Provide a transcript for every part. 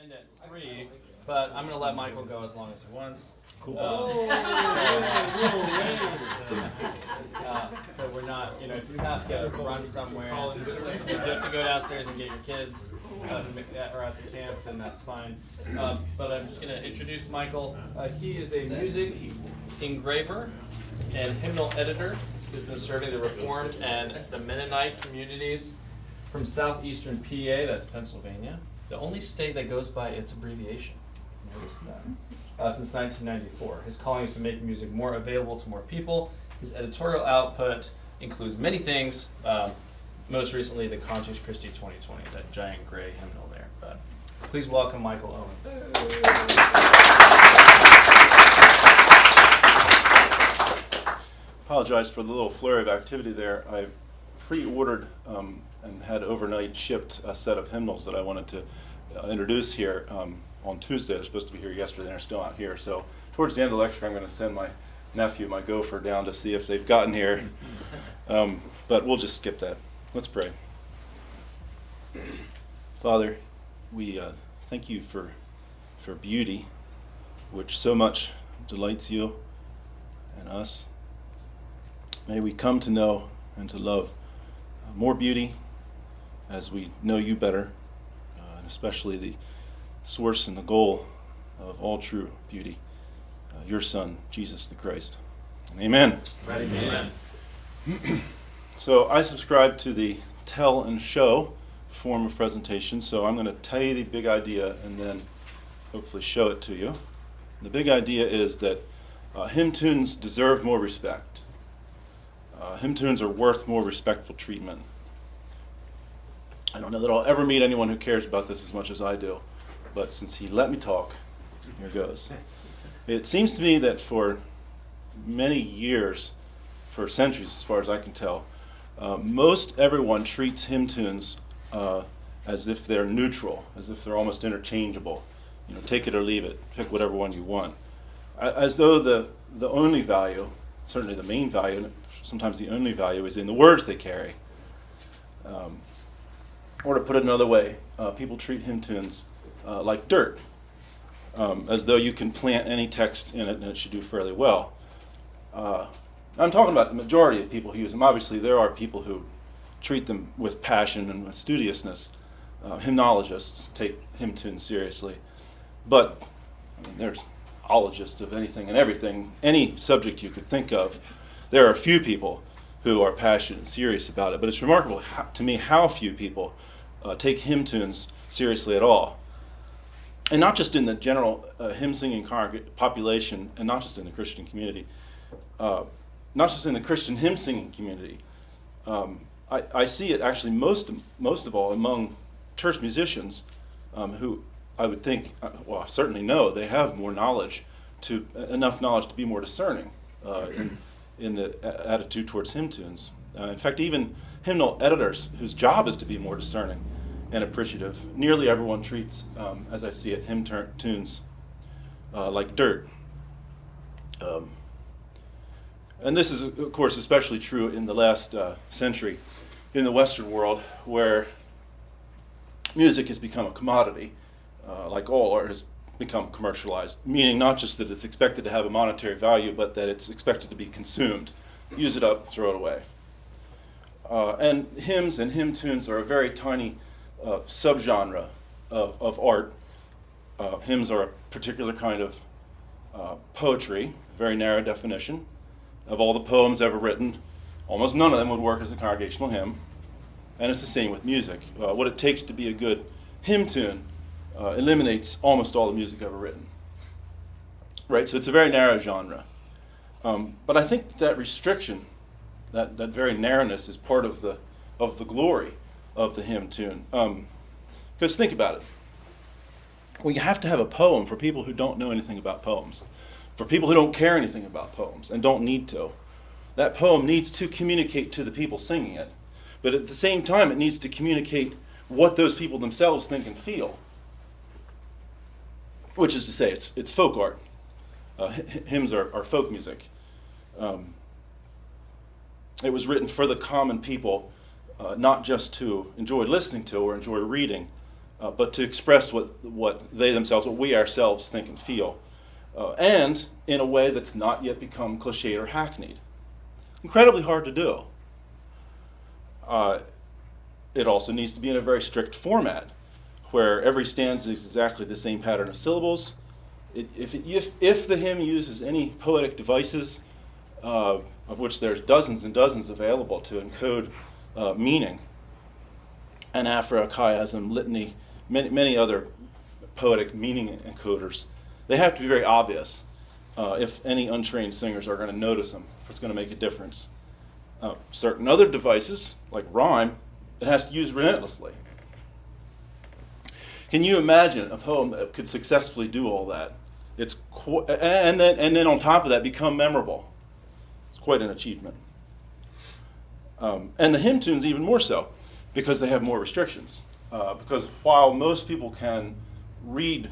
end at 3, but I'm going to let Michael go as long as he wants. Cool. So we're not, if you have to run somewhere, if you have to go downstairs and get your kids or at the camp, then that's fine. But I'm just going to introduce Michael. He is a music engraver and hymnal editor who's been serving the Reformed and the Mennonite communities from southeastern PA, that's Pennsylvania, the only state that goes by its abbreviation. Notice that. Since 1994. His calling is to make music more available to more people. His editorial output includes many things, most recently the Context Christi 2020, that giant gray hymnal there. But please welcome Michael Owens. Apologize for the little flurry of activity there. I pre-ordered and had overnight shipped a set of hymnals that I wanted to introduce here on Tuesday. They're supposed to be here yesterday and they're still not here. So towards the end of the lecture, I'm going to send my nephew, my gopher, down to see if they've gotten here. But we'll just skip that. Let's pray. Father, we thank you for beauty, which so much delights you and us. May we come to know and to love more beauty as we know you better, and especially the source and the goal of all true beauty, your Son, Jesus the Christ. Amen. Right. Amen. So I subscribe to the tell and show form of presentation, so I'm going to tell you the big idea and then hopefully show it to you. The big idea is that hymn tunes deserve more respect. Hymn tunes are worth more respectful treatment. I don't know that I'll ever meet anyone who cares about this as much as I do, but since he let me talk, here goes. It seems to me that for many years, for centuries as far as I can tell, most everyone treats hymn tunes as if they're neutral, as if they're almost interchangeable. Take it or leave it, pick whatever one you want. As though the only value, certainly the main value, sometimes the only value, is in the words they carry. Or to put it another way, people treat hymn tunes like dirt, as though you can plant any text in it and it should do fairly well. I'm talking about the majority of people who use them. Obviously, there are people who treat them with passion and with studiousness. Hymnologists take hymn tunes seriously. But there's ologists of anything and everything, any subject you could think of. There are a few people who are passionate and serious about it, but it's remarkable to me how few people take hymn tunes seriously at all. And not just in the general hymn-singing population, and not just in the Christian community, not just in the Christian hymn-singing community. I see it actually most of all among church musicians who I would think, I certainly know, they have more knowledge, enough knowledge to be more discerning in the attitude towards hymn tunes. In fact, even hymnal editors whose job is to be more discerning and appreciative, nearly everyone treats, as I see it, hymn tunes like dirt. And this is, of course, especially true in the last century in the Western world, where music has become a commodity, like all art has become commercialized, meaning not just that it's expected to have a monetary value, but that it's expected to be consumed. Use it up, throw it away. And hymns and hymn tunes are a very tiny subgenre of art. Hymns are a particular kind of poetry, very narrow definition. Of all the poems ever written, almost none of them would work as a congregational hymn. And it's the same with music. What it takes to be a good hymn tune eliminates almost all the music ever written. Right, so it's a very narrow genre. But I think that restriction, that very narrowness, is part of the glory of the hymn tune. Because think about it. Well, you have to have a poem for people who don't know anything about poems, for people who don't care anything about poems and don't need to. That poem needs to communicate to the people singing it. But at the same time, it needs to communicate what those people themselves think and feel. Which is to say, it's folk art. Hymns are folk music. It was written for the common people, not just to enjoy listening to or enjoy reading, but to express what we ourselves think and feel, and in a way that's not yet become cliched or hackneyed. Incredibly hard to do. It also needs to be in a very strict format, where every stanza is exactly the same pattern of syllables. If the hymn uses any poetic devices, of which there's dozens and dozens available to encode meaning, anaphora, chiasm, litany, many other poetic meaning encoders, they have to be very obvious if any untrained singers are going to notice them, if it's going to make a difference. Certain other devices, like rhyme, it has to use relentlessly. Can you imagine a poem that could successfully do all that? And then on top of that, become memorable. It's quite an achievement. And the hymn tunes even more so, because they have more restrictions. Because while most people can read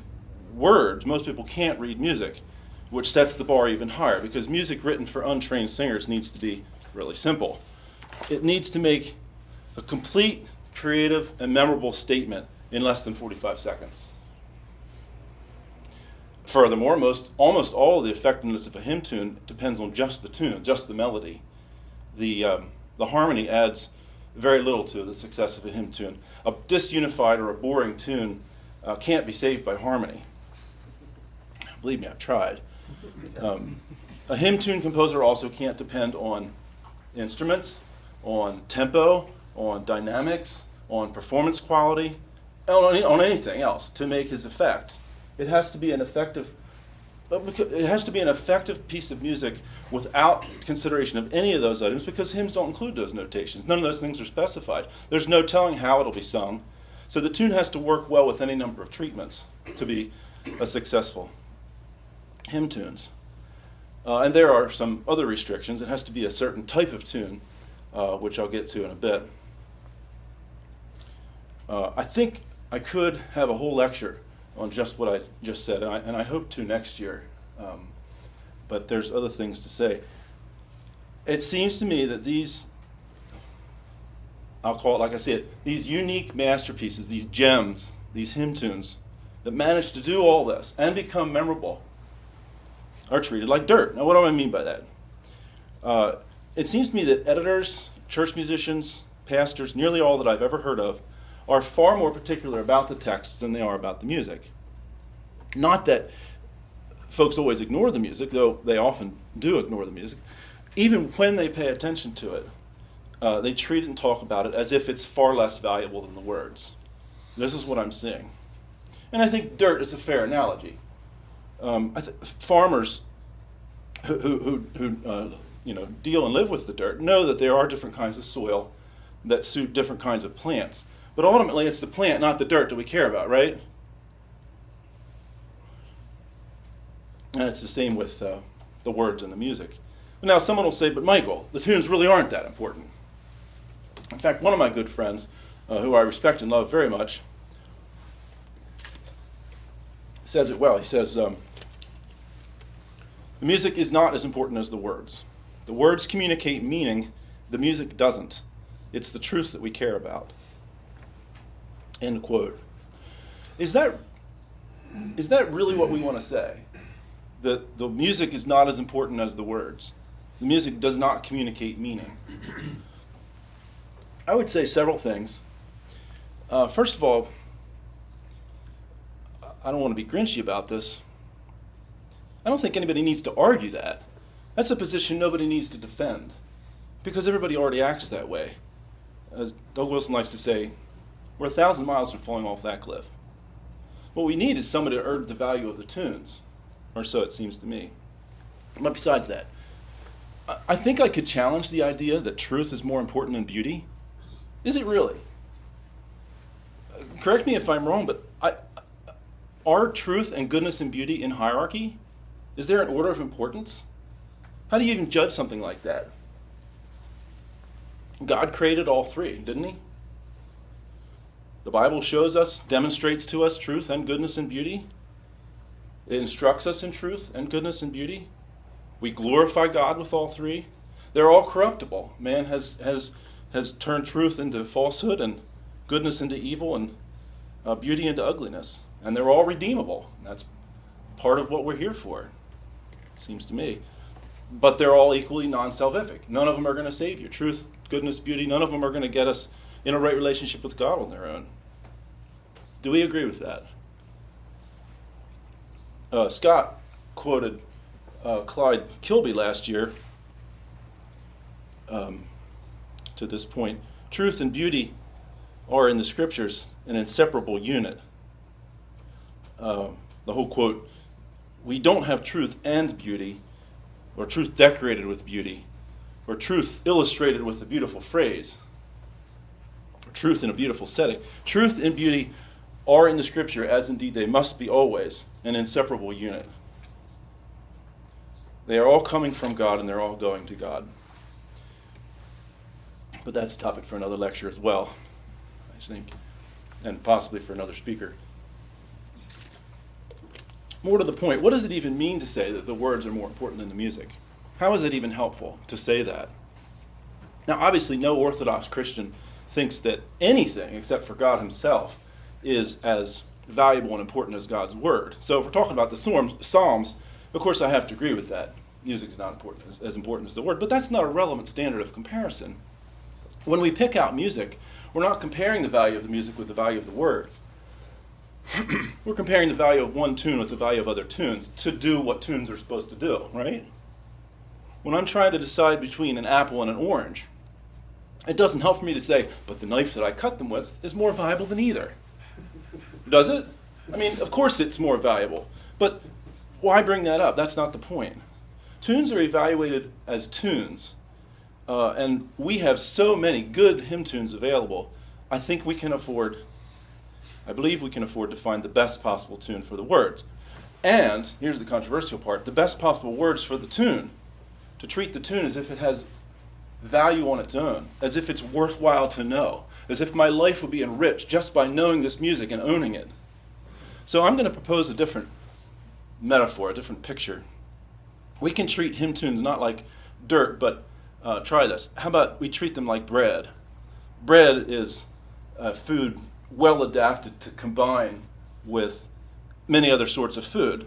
words, most people can't read music, which sets the bar even higher, because music written for untrained singers needs to be really simple. It needs to make a complete, creative, and memorable statement in less than 45 seconds. Furthermore, almost all of the effectiveness of a hymn tune depends on just the tune, just the melody. The harmony adds very little to the success of a hymn tune. A disunified or a boring tune can't be saved by harmony. Believe me, I've tried. A hymn tune composer also can't depend on instruments, on tempo, on dynamics, on performance quality, on anything else to make his effect. It has to be an effective piece of music without consideration of any of those items, because hymns don't include those notations. None of those things are specified. There's no telling how it'll be sung. So the tune has to work well with any number of treatments to be a successful hymn tunes. And there are some other restrictions. It has to be a certain type of tune, which I'll get to in a bit. I think I could have a whole lecture on just what I just said, and I hope to next year. But there's other things to say. It seems to me that these, I'll call it like I said, these unique masterpieces, these gems, these hymn tunes that manage to do all this and become memorable are treated like dirt. Now, what do I mean by that? It seems to me that editors, church musicians, pastors, nearly all that I've ever heard of, are far more particular about the texts than they are about the music. Not that folks always ignore the music, though they often do ignore the music. Even when they pay attention to it, they treat it and talk about it as if it's far less valuable than the words. This is what I'm seeing. And I think dirt is a fair analogy. Farmers who deal and live with the dirt know that there are different kinds of soil that suit different kinds of plants. But ultimately, it's the plant, not the dirt, that we care about, right? And it's the same with the words and the music. Now, someone will say, but Michael, the tunes really aren't that important. In fact, one of my good friends, who I respect and love very much, says it well. He says, the music is not as important as the words. The words communicate meaning, the music doesn't. It's the truth that we care about. End quote. Is that really what we want to say? That the music is not as important as the words. The music does not communicate meaning. I would say several things. First of all, I don't want to be grinchy about this. I don't think anybody needs to argue that. That's a position nobody needs to defend, because everybody already acts that way. As Doug Wilson likes to say, we're 1,000 miles from falling off that cliff. What we need is somebody to urge the value of the tunes, or so it seems to me. But besides that, I think I could challenge the idea that truth is more important than beauty. Is it really? Correct me if I'm wrong, but are truth and goodness and beauty in hierarchy? Is there an order of importance? How do you even judge something like that? God created all three, didn't he? The Bible shows us, demonstrates to us truth and goodness and beauty. It instructs us in truth and goodness and beauty. We glorify God with all three. They're all corruptible. Man has turned truth into falsehood and goodness into evil, and beauty into ugliness. And they're all redeemable. That's part of what we're here for, seems to me. But they're all equally non-salvific. None of them are going to save you. Truth, goodness, beauty, none of them are going to get us in a right relationship with God on their own. Do we agree with that? Scott quoted Clyde Kilby last year to this point. Truth and beauty are in the scriptures an inseparable unit. The whole quote, we don't have truth and beauty, or truth decorated with beauty, or truth illustrated with a beautiful phrase, or truth in a beautiful setting. Truth and beauty are in the scripture, as indeed they must be always, an inseparable unit. They are all coming from God and they're all going to God. But that's a topic for another lecture as well, I think, and possibly for another speaker. More to the point, what does it even mean to say that the words are more important than the music? How is it even helpful to say that? Now, obviously, no Orthodox Christian thinks that anything except for God himself is as valuable and important as God's word. So if we're talking about the Psalms, of course I have to agree with that. Music is not as important as the word, but that's not a relevant standard of comparison. When we pick out music, we're not comparing the value of the music with the value of the words. We're comparing the value of one tune with the value of other tunes to do what tunes are supposed to do, right? When I'm trying to decide between an apple and an orange, it doesn't help for me to say, but the knife that I cut them with is more valuable than either. Does it? I mean, of course it's more valuable. But why bring that up? That's not the point. Tunes are evaluated as tunes. And we have so many good hymn tunes available, I believe we can afford to find the best possible tune for the words. And, here's the controversial part, the best possible words for the tune. To treat the tune as if it has value on its own, as if it's worthwhile to know, as if my life would be enriched just by knowing this music and owning it. So I'm going to propose a different metaphor, a different picture. We can treat hymn tunes not like dirt, but try this. How about we treat them like bread? Bread is food well adapted to combine with many other sorts of food,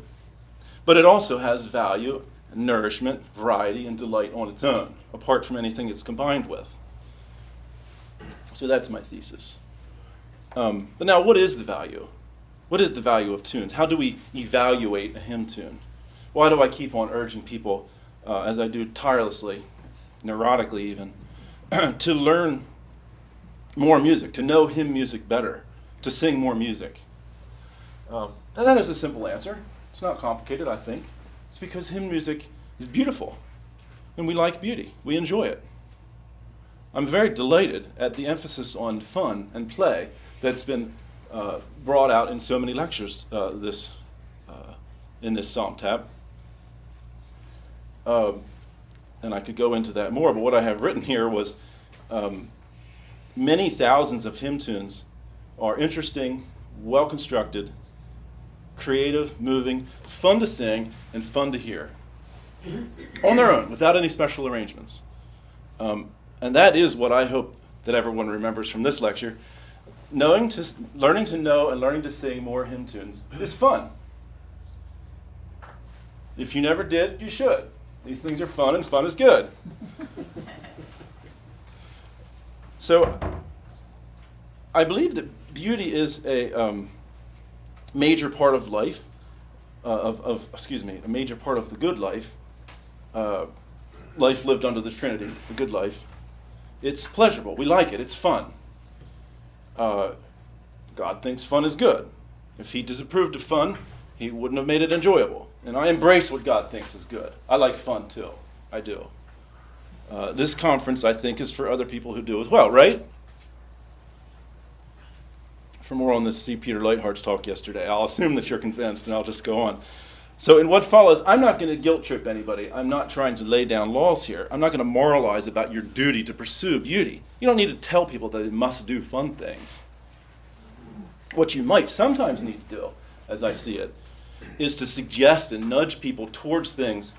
but it also has value, nourishment, variety, and delight on its own, apart from anything it's combined with. So that's my thesis. But now, what is the value? What is the value of tunes? How do we evaluate a hymn tune? Why do I keep on urging people, as I do tirelessly, neurotically even, to learn more music, to know hymn music better, to sing more music? And that is a simple answer. It's not complicated, I think. It's because hymn music is beautiful, and we like beauty. We enjoy it. I'm very delighted at the emphasis on fun and play that's been brought out in so many lectures in this psalm tab. And I could go into that more, but what I have written here was many thousands of hymn tunes are interesting, well-constructed, creative, moving, fun to sing, and fun to hear. On their own, without any special arrangements. And that is what I hope that everyone remembers from this lecture. Learning to know and learning to sing more hymn tunes is fun. If you never did, you should. These things are fun, and fun is good. So, I believe that beauty is a major part of life, a major part of the good life. Life lived under the Trinity, the good life. It's pleasurable. We like it. It's fun. God thinks fun is good. If he disapproved of fun, he wouldn't have made it enjoyable. And I embrace what God thinks is good. I like fun too. I do. This conference, I think, is for other people who do as well, right? For more on this, see Peter Lightheart's talk yesterday. I'll assume that you're convinced, and I'll just go on. So in what follows, I'm not going to guilt trip anybody. I'm not trying to lay down laws here. I'm not going to moralize about your duty to pursue beauty. You don't need to tell people that they must do fun things. What you might sometimes need to do, as I see it, is to suggest and nudge people towards things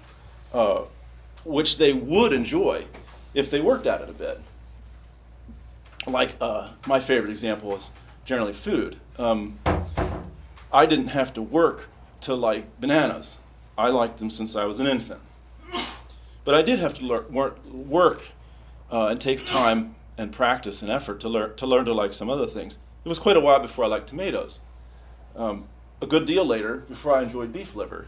which they would enjoy if they worked at it a bit. Like my favorite example is generally food. I didn't have to work to like bananas. I liked them since I was an infant. But I did have to work and take time and practice and effort to learn to like some other things. It was quite a while before I liked tomatoes. A good deal later, before I enjoyed beef liver.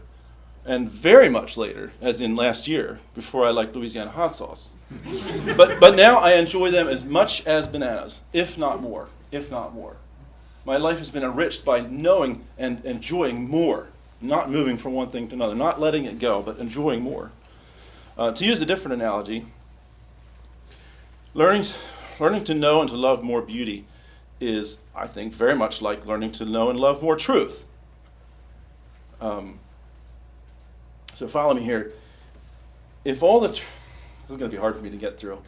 And very much later, as in last year, before I liked Louisiana hot sauce. But now I enjoy them as much as bananas, if not more. My life has been enriched by knowing and enjoying more, not moving from one thing to another, not letting it go, but enjoying more. To use a different analogy, learning to know and to love more beauty is, I think, very much like learning to know and love more truth. So follow me here. If all this is going to be hard for me to get through.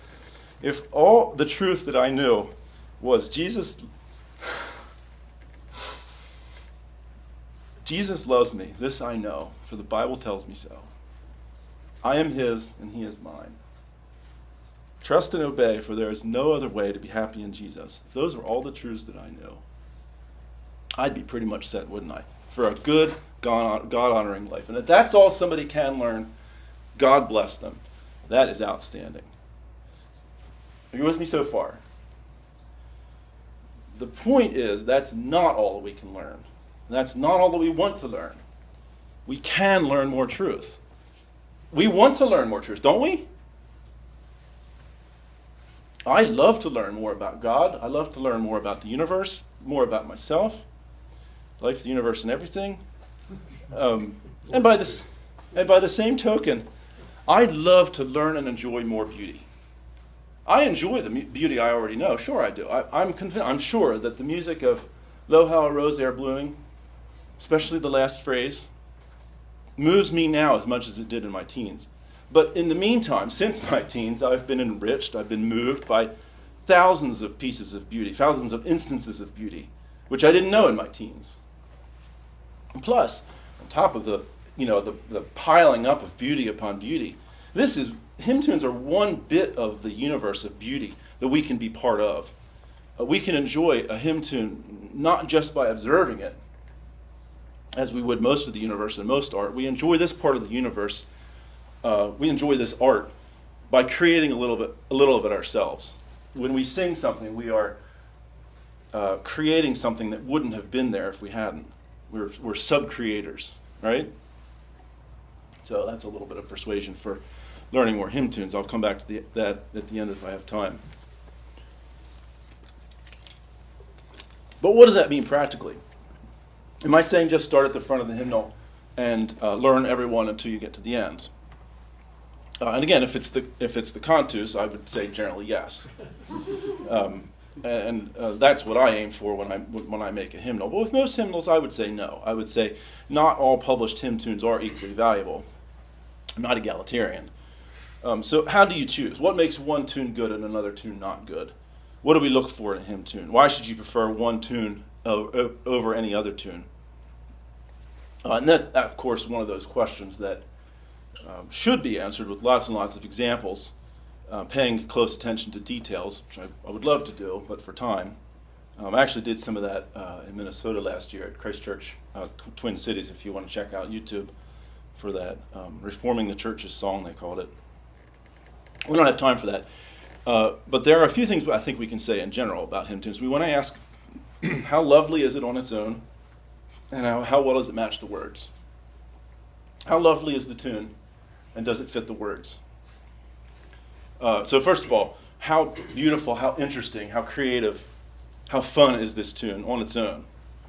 If all the truth that I knew was Jesus loves me, this I know, for the Bible tells me so. I am his and he is mine. Trust and obey, for there is no other way to be happy in Jesus. If those were all the truths that I knew, I'd be pretty much set, wouldn't I? For a good, God-honoring life. And if that's all somebody can learn, God bless them. That is outstanding. Are you with me so far? The point is, that's not all that we can learn. That's not all that we want to learn. We can learn more truth. We want to learn more truth, don't we? I love to learn more about God. I love to learn more about the universe, more about myself, life, the universe, and everything. And by the same token, I love to learn and enjoy more beauty. I enjoy the beauty I already know. Sure, I do. I'm sure that the music of "Lo, how a rose ere blooming," especially the last phrase, moves me now as much as it did in my teens. But in the meantime, since my teens, I've been enriched, I've been moved by thousands of pieces of beauty, thousands of instances of beauty, which I didn't know in my teens. And plus, on top of the piling up of beauty upon beauty, hymn tunes are one bit of the universe of beauty that we can be part of. We can enjoy a hymn tune not just by observing it, as we would most of the universe and most art. We enjoy this part of the universe. We enjoy this art by creating a little of it ourselves. When we sing something, we are creating something that wouldn't have been there if we hadn't. We're sub-creators, right? So that's a little bit of persuasion for learning more hymn tunes. I'll come back to that at the end if I have time. But what does that mean practically? Am I saying just start at the front of the hymnal and learn every one until you get to the end? And again, if it's the cantus, I would say generally yes. And that's what I aim for when I make a hymnal. But with most hymnals, I would say no. I would say not all published hymn tunes are equally valuable. I'm not egalitarian. So how do you choose? What makes one tune good and another tune not good? What do we look for in a hymn tune? Why should you prefer one tune over any other tune? And that's, of course, one of those questions that should be answered with lots and lots of examples, paying close attention to details, which I would love to do, but for time. I actually did some of that in Minnesota last year at Christ Church, Twin Cities, if you want to check out YouTube for that. Reforming the Church's Song, they called it. We don't have time for that. But there are a few things I think we can say in general about hymn tunes. We want to ask, how lovely is it on its own? And how well does it match the words? How lovely is the tune? And does it fit the words? So first of all, how beautiful, how interesting, how creative, how fun is this tune on its own?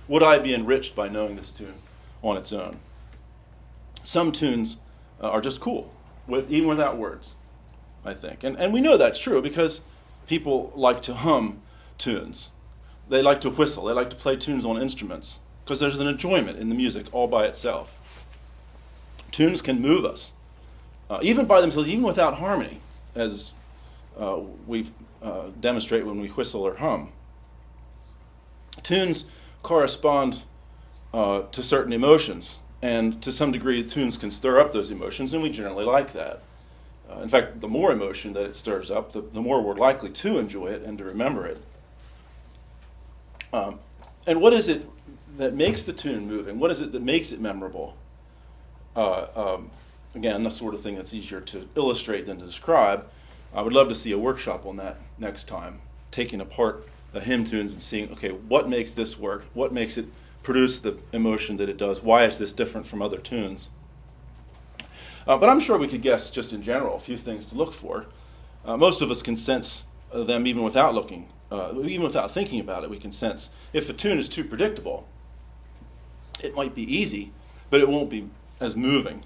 Would I be enriched by knowing this tune on its own? Some tunes are just cool, even without words, I think. And we know that's true because people like to hum tunes. They like to whistle. They like to play tunes on instruments because there's an enjoyment in the music all by itself. Tunes can move us, even by themselves, even without harmony, as we demonstrate when we whistle or hum. Tunes correspond to certain emotions, and to some degree, tunes can stir up those emotions, and we generally like that. In fact, the more emotion that it stirs up, the more we're likely to enjoy it and to remember it. And what is it that makes the tune moving? What is it that makes it memorable? Again, the sort of thing that's easier to illustrate than to describe. I would love to see a workshop on that next time, taking apart the hymn tunes and seeing, okay, what makes this work? What makes it produce the emotion that it does? Why is this different from other tunes? But I'm sure we could guess, just in general, a few things to look for. Most of us can sense them even without looking, even without thinking about it. We can sense if a tune is too predictable, it might be easy, but it won't be as moving.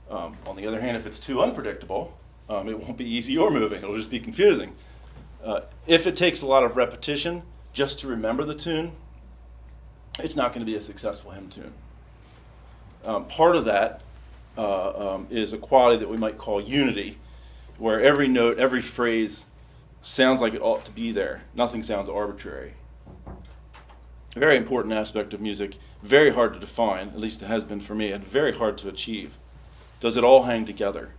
On the other hand, if it's too unpredictable, it won't be easy or moving. It'll just be confusing. If it takes a lot of repetition just to remember the tune, it's not going to be a successful hymn tune. Part of that is a quality that we might call unity, where every note, every phrase sounds like it ought to be there. Nothing sounds arbitrary. A very important aspect of music, very hard to define, at least it has been for me, and very hard to achieve. Does it all hang together?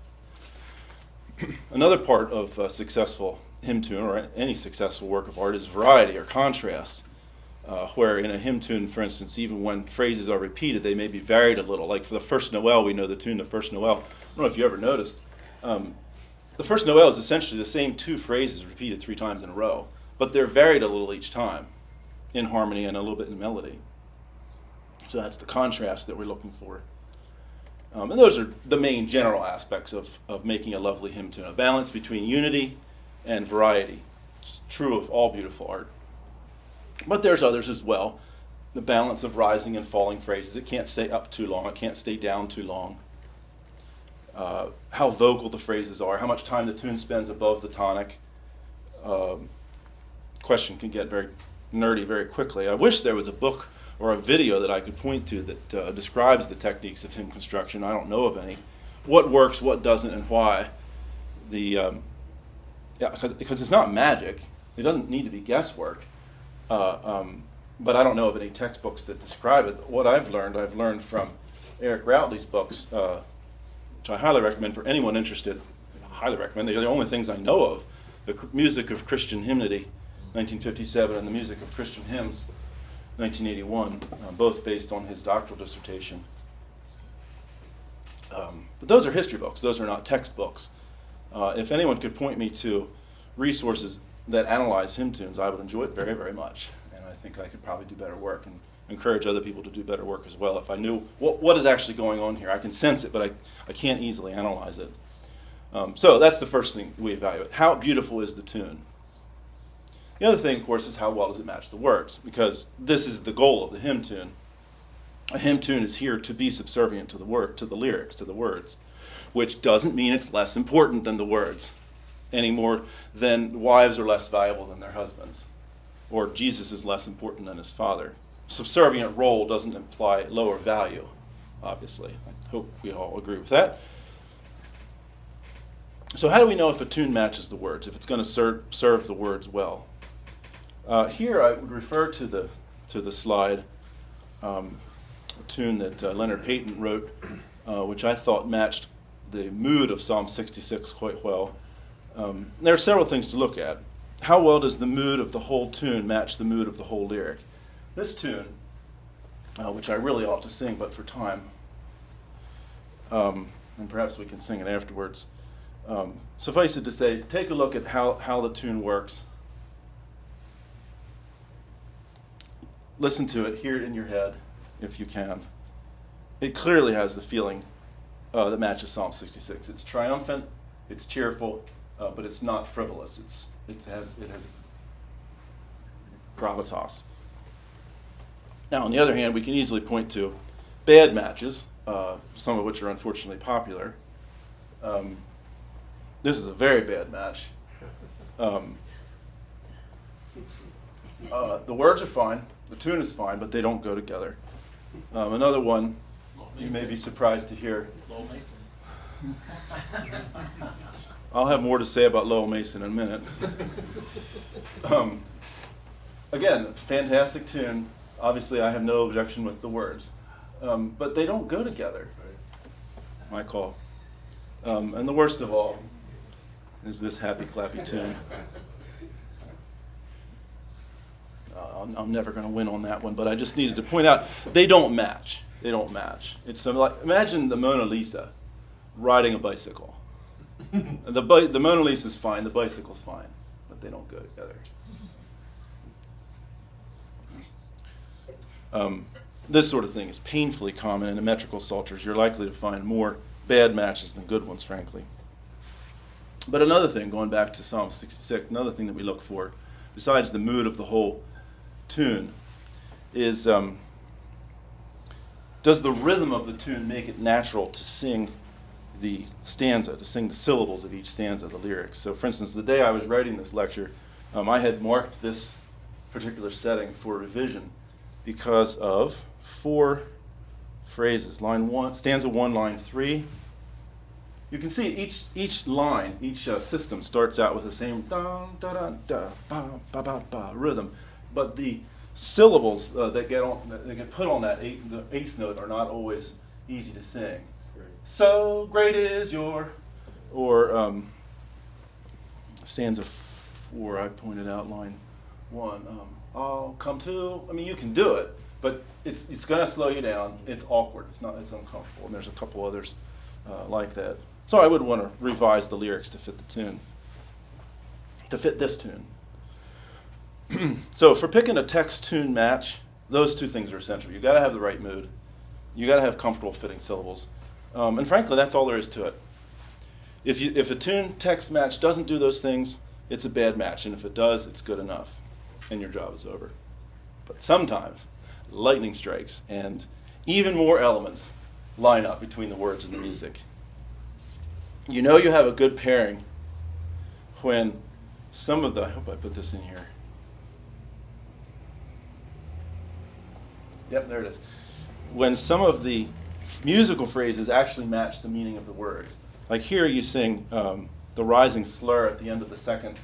Another part of a successful hymn tune, or any successful work of art, is variety or contrast, where in a hymn tune, for instance, even when phrases are repeated, they may be varied a little. Like for the First Noel, we know the tune, the First Noel. I don't know if you ever noticed. The First Noel is essentially the same two phrases repeated 3 times in a row, but they're varied a little each time, in harmony and a little bit in melody. So that's the contrast that we're looking for. And those are the main general aspects of making a lovely hymn tune, a balance between unity and variety. It's true of all beautiful art. But there's others as well. The balance of rising and falling phrases. It can't stay up too long. It can't stay down too long. How vocal the phrases are, how much time the tune spends above the tonic. Question can get very nerdy very quickly. I wish there was a book or a video that I could point to that describes the techniques of hymn construction. I don't know of any. What works, what doesn't, and why. Because it's not magic. It doesn't need to be guesswork. But I don't know of any textbooks that describe it. What I've learned from Eric Routley's books, which I highly recommend for anyone interested. I highly recommend. They're the only things I know of. The Music of Christian Hymnody, 1957, and The Music of Christian Hymns, 1981, both based on his doctoral dissertation. But those are history books. Those are not textbooks. If anyone could point me to resources that analyze hymn tunes, I would enjoy it very, very much. And I think I could probably do better work and encourage other people to do better work as well. If I knew what is actually going on here, I can sense it, but I can't easily analyze it. So that's the first thing we evaluate. How beautiful is the tune? The other thing, of course, is how well does it match the words? Because this is the goal of the hymn tune. A hymn tune is here to be subservient to the lyrics, to the words, which doesn't mean it's less important than the words, any more than wives are less valuable than their husbands, or Jesus is less important than his Father. Subservient role doesn't imply lower value, obviously. I hope we all agree with that. So how do we know if a tune matches the words, if it's going to serve the words well? Here I would refer to the slide, a tune that Leonard Payton wrote, which I thought matched the mood of Psalm 66 quite well. There are several things to look at. How well does the mood of the whole tune match the mood of the whole lyric? This tune, which I really ought to sing, but for time, and perhaps we can sing it afterwards. Suffice it to say, take a look at how the tune works. Listen to it, hear it in your head, if you can. It clearly has the feeling that matches Psalm 66. It's triumphant, it's cheerful, but it's not frivolous. It has gravitas. Now, on the other hand, we can easily point to bad matches, some of which are unfortunately popular. This is a very bad match. The words are fine, the tune is fine, but they don't go together. Another one you may be surprised to hear. Lowell Mason. I'll have more to say about Lowell Mason in a minute. Again, fantastic tune. Obviously, I have no objection with the words, but they don't go together. My call. And the worst of all is this happy clappy tune. I'm never going to win on that one, but I just needed to point out they don't match. They don't match. It's like, imagine the Mona Lisa riding a bicycle. The Mona Lisa's fine, the bicycle's fine, but they don't go together. This sort of thing is painfully common in the metrical psalters. You're likely to find more bad matches than good ones, frankly. But another thing, going back to Psalm 66, another thing that we look for, besides the mood of the whole tune, is does the rhythm of the tune make it natural to sing the stanza, to sing the syllables of each stanza, the lyrics? So for instance, the day I was writing this lecture, I had marked this particular setting for revision because of 4 phrases. Line 1, stanza 1, line 3. You can see each line, each system starts out with the same da da da da ba ba ba ba rhythm, but the syllables that get put on that the 8th note are not always easy to sing. Great. So great is your, or stanza 4, I pointed out line 1. I'll come to. I mean, you can do it, but it's going to slow you down. It's awkward. It's uncomfortable. And there's a couple others like that. So I would want to revise the lyrics to fit the tune, to fit this tune. So for picking a text-tune match, those 2 things are essential. You've got to have the right mood. You've got to have comfortable fitting syllables. And frankly, that's all there is to it. If a tune-text match doesn't do those things, it's a bad match. And if it does, it's good enough. And your job is over. But sometimes lightning strikes and even more elements line up between the words and the music. You know you have a good pairing when some of the, I hope I put this in here. Yep, there it is. When some of the musical phrases actually match the meaning of the words. Like here you sing the rising slur at the end of the 2nd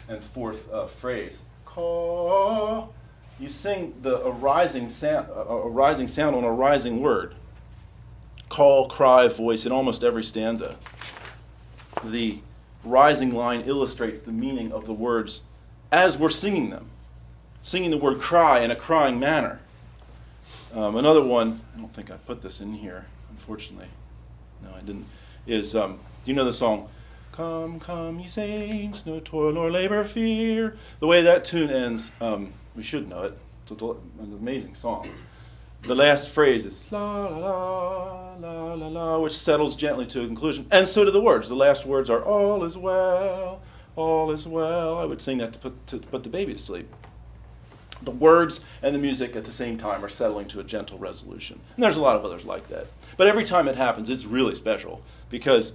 and 4th phrase. Call. You sing a rising sound on a rising word. Call, cry, voice in almost every stanza. The rising line illustrates the meaning of the words as we're singing them. Singing the word cry in a crying manner. Another one, I don't think I put this in here, unfortunately. No, I didn't. Is, do you know the song, Come, come, ye saints, no toil nor labor fear? The way that tune ends, we should know it. It's an amazing song. The last phrase is la la la la la la, which settles gently to a conclusion. And so do the words. The last words are all is well, all is well. I would sing that to put the baby to sleep. The words and the music at the same time are settling to a gentle resolution. And there's a lot of others like that. But every time it happens, it's really special because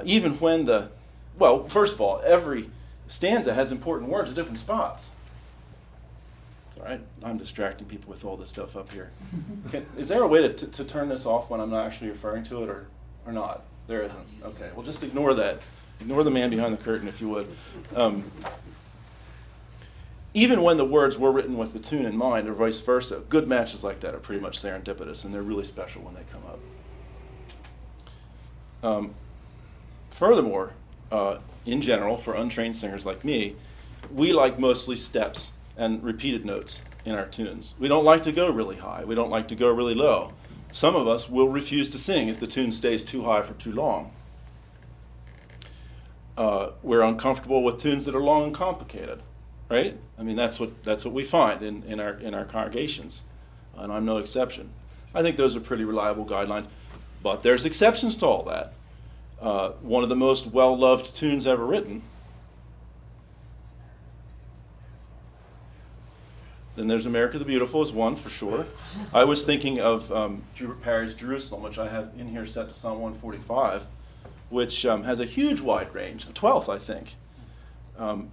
even when first of all, every stanza has important words at different spots. It's all right, I'm distracting people with all this stuff up here. Is there a way to turn this off when I'm not actually referring to it or not? There isn't. Okay, well just ignore that. Ignore the man behind the curtain if you would. Even when the words were written with the tune in mind or vice versa, good matches like that are pretty much serendipitous and they're really special when they come up. Furthermore, in general, for untrained singers like me, we like mostly steps and repeated notes in our tunes. We don't like to go really high. We don't like to go really low. Some of us will refuse to sing if the tune stays too high for too long. We're uncomfortable with tunes that are long and complicated, right? I mean, that's what we find in our congregations, and I'm no exception. I think those are pretty reliable guidelines, but there's exceptions to all that. One of the most well-loved tunes ever written. Then there's America the Beautiful is one for sure. I was thinking of Parry's Jerusalem, which I have in here set to Psalm 145, which has a huge wide range, a 12th, I think.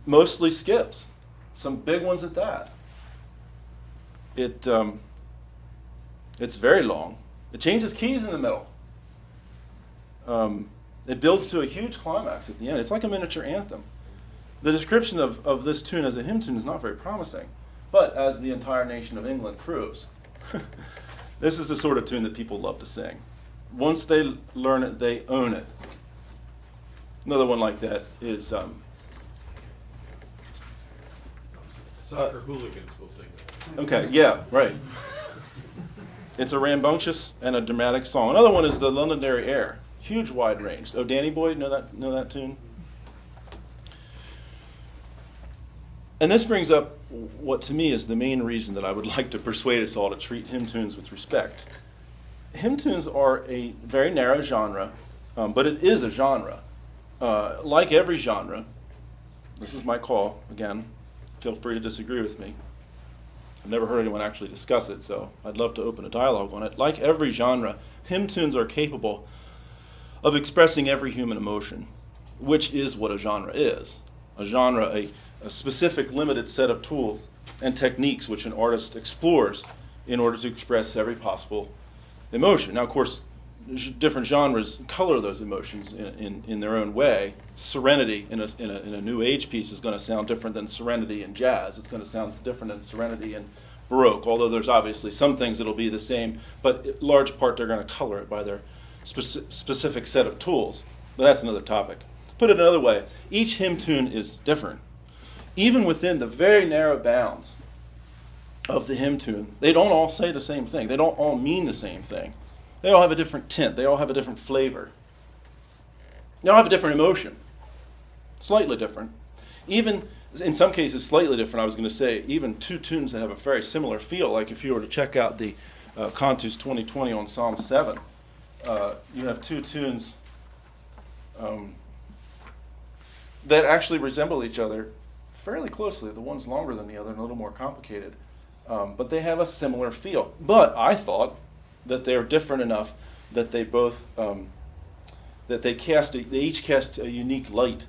Mostly skips, some big ones at that. It's very long. It changes keys in the middle. It builds to a huge climax at the end. It's like a miniature anthem. The description of this tune as a hymn tune is not very promising, but as the entire nation of England proves, this is the sort of tune that people love to sing. Once they learn it, they own it. Another one like that is Soccer hooligans will sing that. Okay, yeah, right. It's a rambunctious and a dramatic song. Another one is the Londonderry Air. Huge wide range. Oh, Danny Boy, know that tune? And this brings up what to me is the main reason that I would like to persuade us all to treat hymn tunes with respect. Hymn tunes are a very narrow genre, but it is a genre. Like every genre, this is my call, again, feel free to disagree with me. I've never heard anyone actually discuss it, so I'd love to open a dialogue on it. Like every genre, hymn tunes are capable of expressing every human emotion, which is what a genre is. A genre, a specific limited set of tools and techniques which an artist explores in order to express every possible emotion. Now, of course, different genres color those emotions in their own way. Serenity in a New Age piece is going to sound different than Serenity in jazz. It's going to sound different than Serenity in Baroque, although there's obviously some things that'll be the same, but in large part they're going to color it by their specific set of tools. But that's another topic. Put it another way, each hymn tune is different. Even within the very narrow bounds of the hymn tune, they don't all say the same thing. They don't all mean the same thing. They all have a different tint. They all have a different flavor. They all have a different emotion. Slightly different. Even, in some cases, slightly different. I was going to say, even two tunes that have a very similar feel, like if you were to check out the Cantus 2020 on Psalm 7, you have two tunes that actually resemble each other fairly closely. The one's longer than the other and a little more complicated. But they have a similar feel. But I thought that they're different enough that they both that they each cast a unique light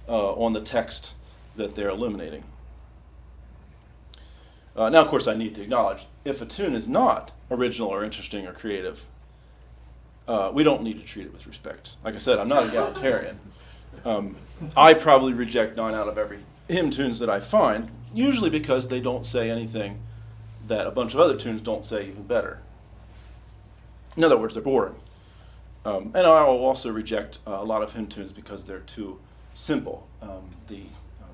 on the text that they're illuminating. Now, of course, I need to acknowledge if a tune is not original or interesting or creative, we don't need to treat it with respect. Like I said, I'm not a egalitarian. I probably reject 9 out of every hymn tunes that I find, usually because they don't say anything that a bunch of other tunes don't say even better. In other words, they're boring. And I will also reject a lot of hymn tunes because they're too simple. The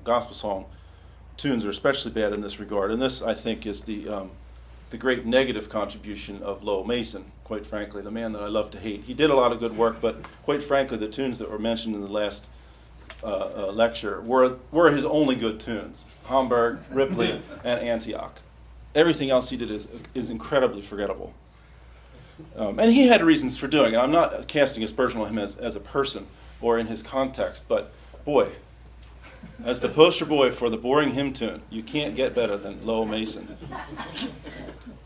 gospel song tunes are especially bad in this regard, and this, I think, is the great negative contribution of Lowell Mason, quite frankly, the man that I love to hate. He did a lot of good work, but quite frankly, the tunes that were mentioned in the last lecture were his only good tunes. Hamburg, Ripley, and Antioch. Everything else he did is incredibly forgettable. And he had reasons for doing it. I'm not casting aspersion on him as a person or in his context, but boy, as the poster boy for the boring hymn tune, you can't get better than Lowell Mason.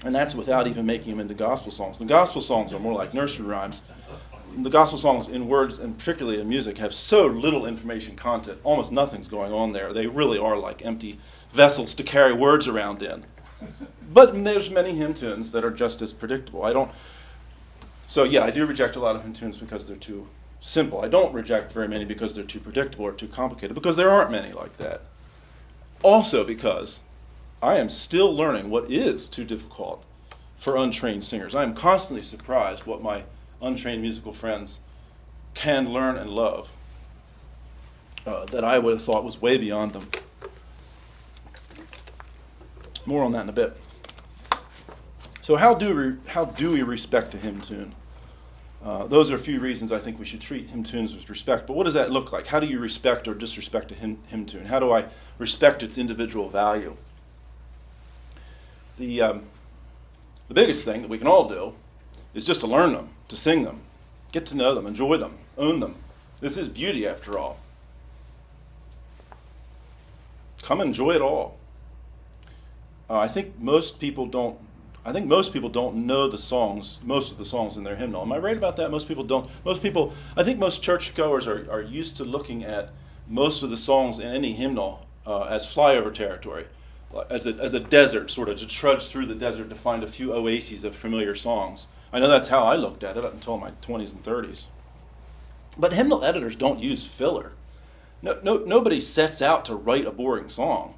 And that's without even making them into gospel songs. The gospel songs are more like nursery rhymes. The gospel songs in words, and particularly in music, have so little information content. Almost nothing's going on there. They really are like empty vessels to carry words around in. But there's many hymn tunes that are just as predictable. So yeah, I do reject a lot of hymn tunes because they're too simple. I don't reject very many because they're too predictable or too complicated, because there aren't many like that. Also because I am still learning what is too difficult for untrained singers. I am constantly surprised what my untrained musical friends can learn and love that I would have thought was way beyond them. More on that in a bit. So how do we respect a hymn tune? Those are a few reasons I think we should treat hymn tunes with respect. But what does that look like? How do you respect or disrespect a hymn tune? How do I respect its individual value? The biggest thing that we can all do is just to learn them, to sing them, get to know them, enjoy them, own them. This is beauty, after all. Come enjoy it all. I think most people don't know the songs, most of the songs in their hymnal. Am I right about that? Most people don't. I think most churchgoers are used to looking at most of the songs in any hymnal as flyover territory, as a desert, sort of, to trudge through the desert to find a few oases of familiar songs. I know that's how I looked at it up until my 20s and 30s. But hymnal editors don't use filler. Nobody sets out to write a boring song.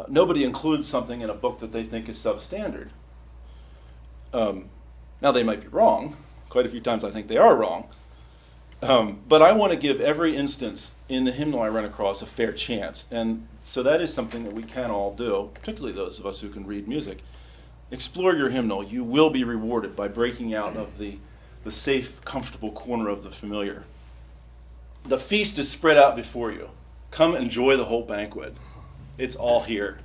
Nobody includes something in a book that they think is substandard. Now, they might be wrong. Quite a few times I think they are wrong. But I want to give every instance in the hymnal I run across a fair chance. And so that is something that we can all do, particularly those of us who can read music. Explore your hymnal. You will be rewarded by breaking out of the safe, comfortable corner of the familiar. The feast is spread out before you. Come enjoy the whole banquet. It's all here.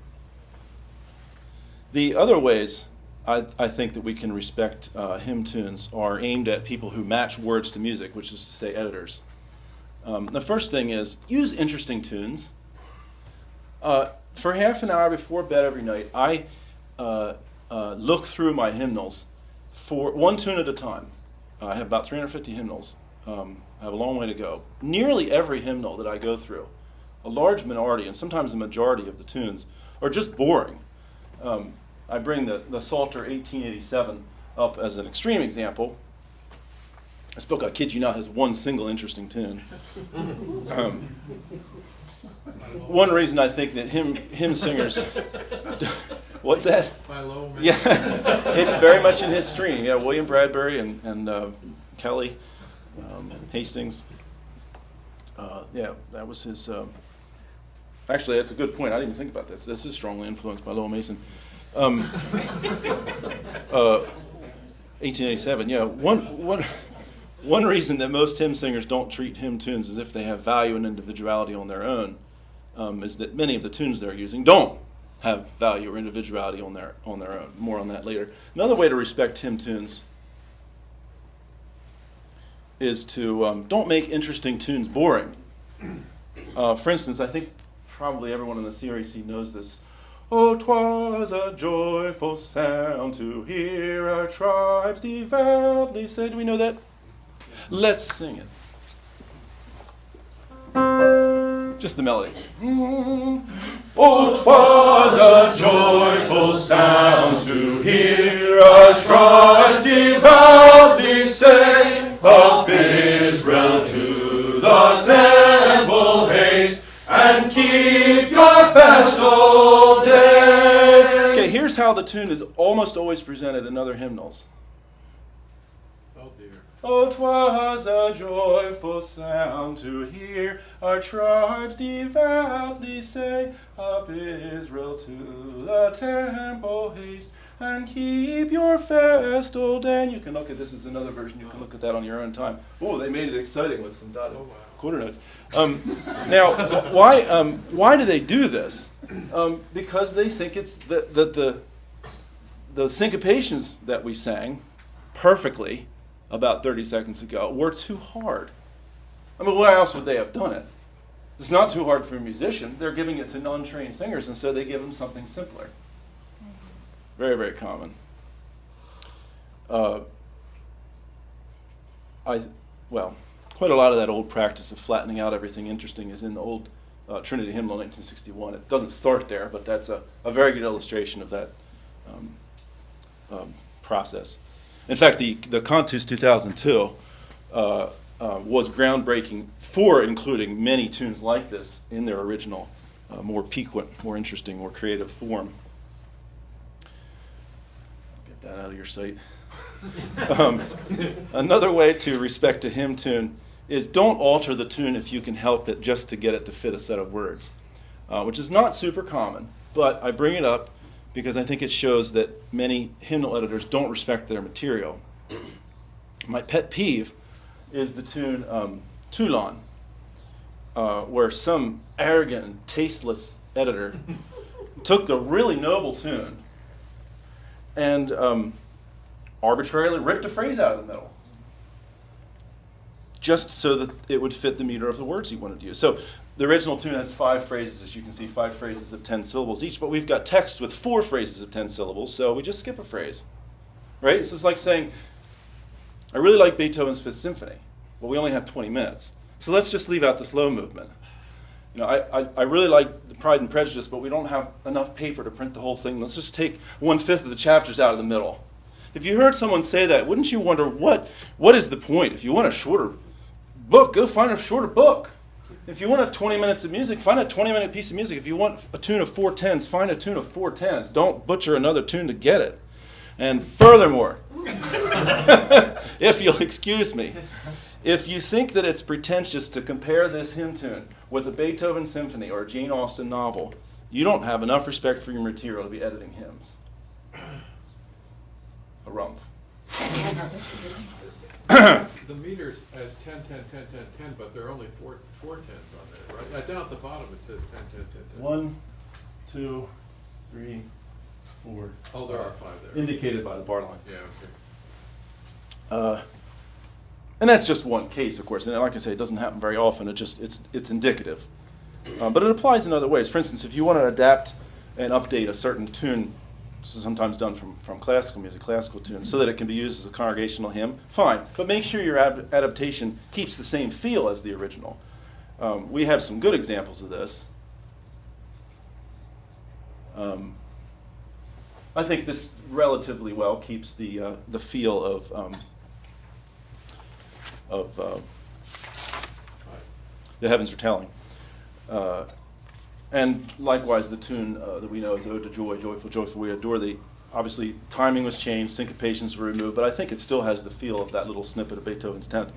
The other ways I think that we can respect hymn tunes are aimed at people who match words to music, which is to say editors. The first thing is use interesting tunes. For half an hour before bed every night, I look through my hymnals for one tune at a time. I have about 350 hymnals. I have a long way to go. Nearly every hymnal that I go through, a large minority and sometimes a majority of the tunes, are just boring. I bring the Psalter 1887 up as an extreme example. This book, I kid you not, has one single interesting tune. One reason I think that hymn singers... What's that? By low, yeah, it's very much in his stream. Yeah, William Bradbury and Kelly, Hastings. Yeah, that was his... Actually, that's a good point. I didn't even think about this. This is strongly influenced by Lowell Mason. 1887. Yeah, one reason that most hymn singers don't treat hymn tunes as if they have value and individuality on their own is that many of the tunes they're using don't have value or individuality on their own. More on that later. Another way to respect hymn tunes is to don't make interesting tunes boring. For instance, I think probably everyone in the CREC knows this. Oh, 'twas a joyful sound to hear our tribes devoutly say. Do we know that? Let's sing it. Just the melody. Oh, 'twas a joyful sound to hear our tribes devoutly say, up Israel to the temple haste, and keep your fast all day. Okay, here's how the tune is almost always presented in other hymnals. Oh dear. Oh, 'twas a joyful sound to hear our tribes devoutly say, up Israel to the temple haste, and keep your fast all day. And you can look at this as another version. You can look at that on your own time. Oh, they made it exciting with some dotted quarter notes. Now, why do they do this? Because they think it's the syncopations that we sang perfectly about 30 seconds ago were too hard. I mean, why else would they have done it? It's not too hard for a musician. They're giving it to non-trained singers, and so they give them something simpler. Very, very common. Quite a lot of that old practice of flattening out everything interesting is in the old Trinity Hymnal 1961. It doesn't start there, but that's a very good illustration of that process. In fact, the Cantus 2002 was groundbreaking for including many tunes like this in their original, more piquant, more interesting, more creative form. Get that out of your sight. Another way to respect a hymn tune is don't alter the tune if you can help it just to get it to fit a set of words, which is not super common, but I bring it up because I think it shows that many hymnal editors don't respect their material. My pet peeve is the tune Toulon, where some arrogant and tasteless editor took the really noble tune and arbitrarily ripped a phrase out of the middle, just so that it would fit the meter of the words he wanted to use. So the original tune has 5 phrases, as you can see, 5 phrases of 10 syllables each, but we've got text with 4 phrases of 10 syllables, so we just skip a phrase, right? This is like saying, I really like Beethoven's 5th Symphony, but we only have 20 minutes, so let's just leave out the slow movement. You know, I really like Pride and Prejudice, but we don't have enough paper to print the whole thing. Let's just take 1/5 of the chapters out of the middle. If you heard someone say that, wouldn't you wonder what is the point? If you want a shorter book, go find a shorter book. If you want 20 minutes of music, find a 20-minute piece of music. If you want a tune of 4/10s, find a tune of 4/10s. Don't butcher another tune to get it. And furthermore, if you'll excuse me, If you think that it's pretentious to compare this hymn tune with a Beethoven symphony or a Jane Austen novel, you don't have enough respect for your material to be editing hymns. A rumph. The meters has 10, 10, 10, 10, 10, but there are only four tens on there, right? Down at the bottom it says 10, 10, 10, 10. 1, 2, 3, 4. Oh, there are 5 there. Indicated by the bar line. Yeah, okay. And that's just one case, of course. And like I say, it doesn't happen very often. It's indicative. But it applies in other ways. For instance, if you want to adapt and update a certain tune, this is sometimes done from classical music, classical tunes, so that it can be used as a congregational hymn, fine. But make sure your adaptation keeps the same feel as the original. We have some good examples of this. I think this relatively well keeps the feel of The Heavens Are Telling. And likewise, the tune that we know is Ode to Joy, Joyful, Joyful, We Adore Thee. Obviously, timing was changed, syncopations were removed, but I think it still has the feel of that little snippet of Beethoven's 10th.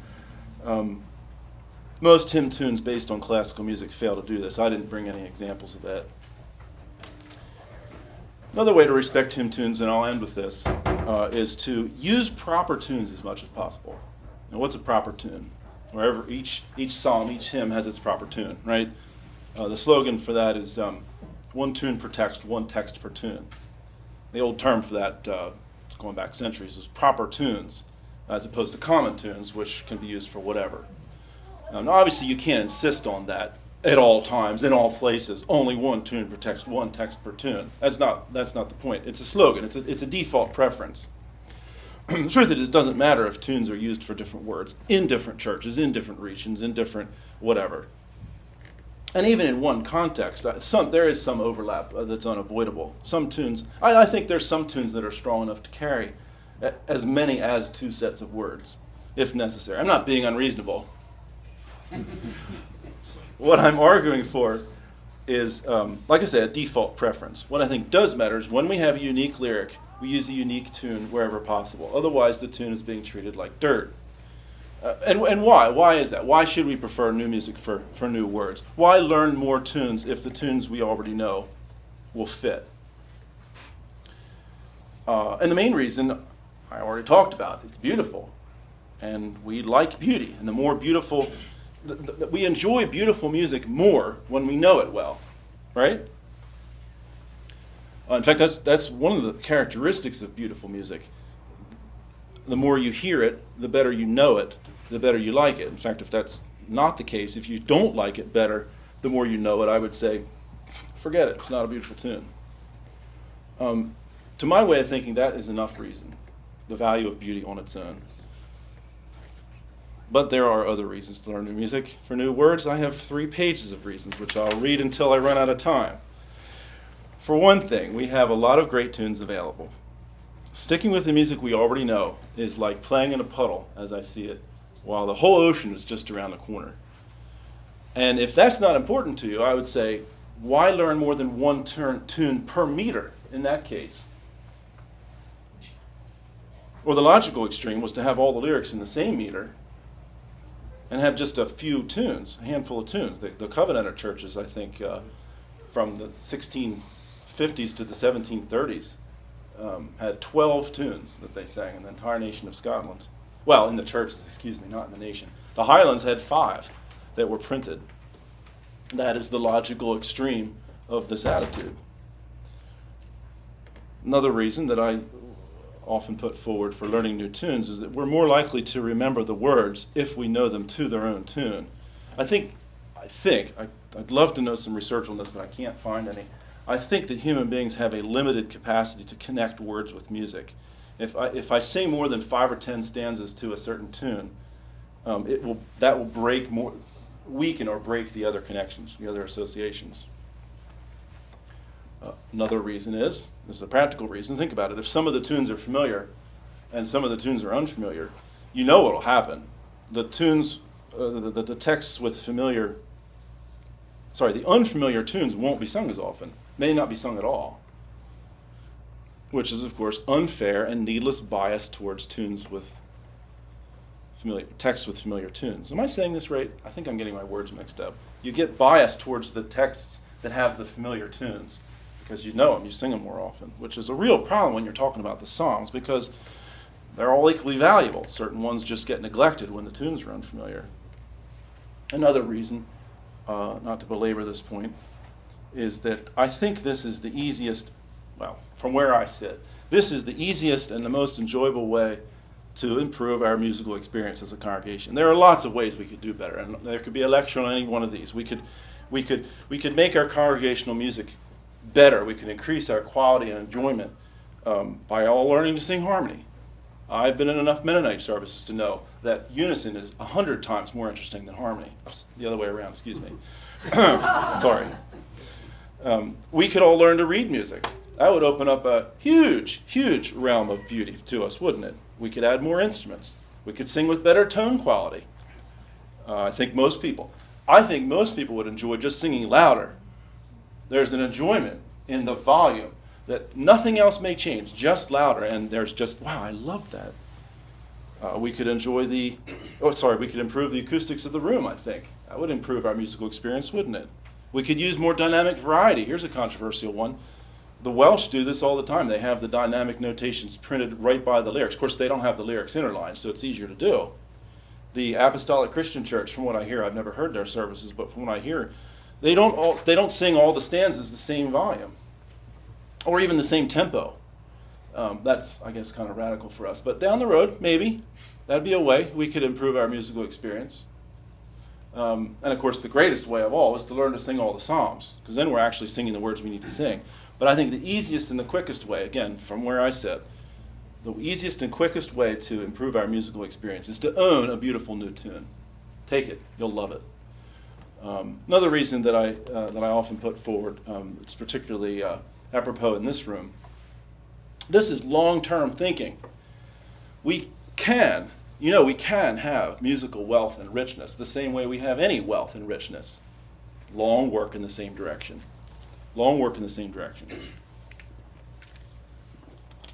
Most hymn tunes based on classical music fail to do this. I didn't bring any examples of that. Another way to respect hymn tunes, and I'll end with this, is to use proper tunes as much as possible. Now, what's a proper tune? Wherever each psalm, each hymn has its proper tune, right? The slogan for that is one tune per text, one text per tune. The old term for that, going back centuries, is proper tunes, as opposed to common tunes, which can be used for whatever. Now, obviously, you can't insist on that at all times, in all places. Only one tune per text, one text per tune. That's not the point. It's a slogan. It's a default preference. The truth is, it doesn't matter if tunes are used for different words in different churches, in different regions, in different whatever. And even in one context, there is some overlap that's unavoidable. Some tunes, I think there's some tunes that are strong enough to carry as many as 2 sets of words, if necessary. I'm not being unreasonable. What I'm arguing for is, like I said, a default preference. What I think does matter is when we have a unique lyric, we use a unique tune wherever possible. Otherwise, the tune is being treated like dirt. And why? Why is that? Why should we prefer new music for new words? Why learn more tunes if the tunes we already know will fit? And the main reason I already talked about. It's beautiful. And we like beauty. And the more beautiful, we enjoy beautiful music more when we know it well, right? In fact, that's one of the characteristics of beautiful music. The more you hear it, the better you know it, the better you like it. In fact, if that's not the case, if you don't like it better, the more you know it, I would say, forget it. It's not a beautiful tune. To my way of thinking, that is enough reason, the value of beauty on its own. But there are other reasons to learn new music. For new words, I have 3 pages of reasons, which I'll read until I run out of time. For one thing, we have a lot of great tunes available. Sticking with the music we already know is like playing in a puddle, as I see it, while the whole ocean is just around the corner. And if that's not important to you, I would say, why learn more than one tune per meter in that case? Or the logical extreme was to have all the lyrics in the same meter and have just a few tunes, a handful of tunes. The Covenanter churches, I think, from the 1650s to the 1730s, had 12 tunes that they sang in the entire nation of Scotland. Well, in the churches, excuse me, not in the nation. The Highlands had 5 that were printed. That is the logical extreme of this attitude. Another reason that I often put forward for learning new tunes is that we're more likely to remember the words if we know them to their own tune. I'd love to know some research on this, but I can't find any. I think that human beings have a limited capacity to connect words with music. If I sing more than 5 or 10 stanzas to a certain tune, that will weaken or break the other connections, the other associations. Another reason this is a practical reason, think about it. If some of the tunes are familiar and some of the tunes are unfamiliar, you know what will happen. The tunes, the texts with the unfamiliar tunes won't be sung as often, may not be sung at all, which is, of course, unfair and needless bias towards tunes with familiar texts with familiar tunes. Am I saying this right? I think I'm getting my words mixed up. You get biased towards the texts that have the familiar tunes because you know them, you sing them more often, which is a real problem when you're talking about the Psalms because they're all equally valuable. Certain ones just get neglected when the tunes are unfamiliar. Another reason, not to belabor this point, is that I think this is the easiest, well, from where I sit, this is the easiest and the most enjoyable way to improve our musical experience as a congregation. There are lots of ways we could do better, and there could be a lecture on any one of these. We could make our congregational music better. We could increase our quality and enjoyment by all learning to sing harmony. I've been in enough Mennonite services to know that unison is 100 times more interesting than harmony. The other way around, excuse me. Sorry. We could all learn to read music. That would open up a huge, huge realm of beauty to us, wouldn't it? We could add more instruments. We could sing with better tone quality. I think most people would enjoy just singing louder. There's an enjoyment in the volume that nothing else may change, just louder, and there's just, wow, I love that. We could improve the acoustics of the room, I think. That would improve our musical experience, wouldn't it? We could use more dynamic variety. Here's a controversial one. The Welsh do this all the time. They have the dynamic notations printed right by the lyrics. Of course, they don't have the lyrics interlined, so it's easier to do. The Apostolic Christian Church, from what I hear, I've never heard their services, but from what I hear, they don't sing all the stanzas the same volume, or even the same tempo. That's, I guess, kind of radical for us. But down the road, maybe, that'd be a way we could improve our musical experience. And of course, the greatest way of all is to learn to sing all the Psalms, because then we're actually singing the words we need to sing. But I think the easiest and the quickest way, again, from where I sit, the easiest and quickest way to improve our musical experience is to own a beautiful new tune. Take it, you'll love it. Another reason that I often put forward, it's particularly apropos in this room, this is long-term thinking. We can have musical wealth and richness the same way we have any wealth and richness. Long work in the same direction. Long work in the same direction.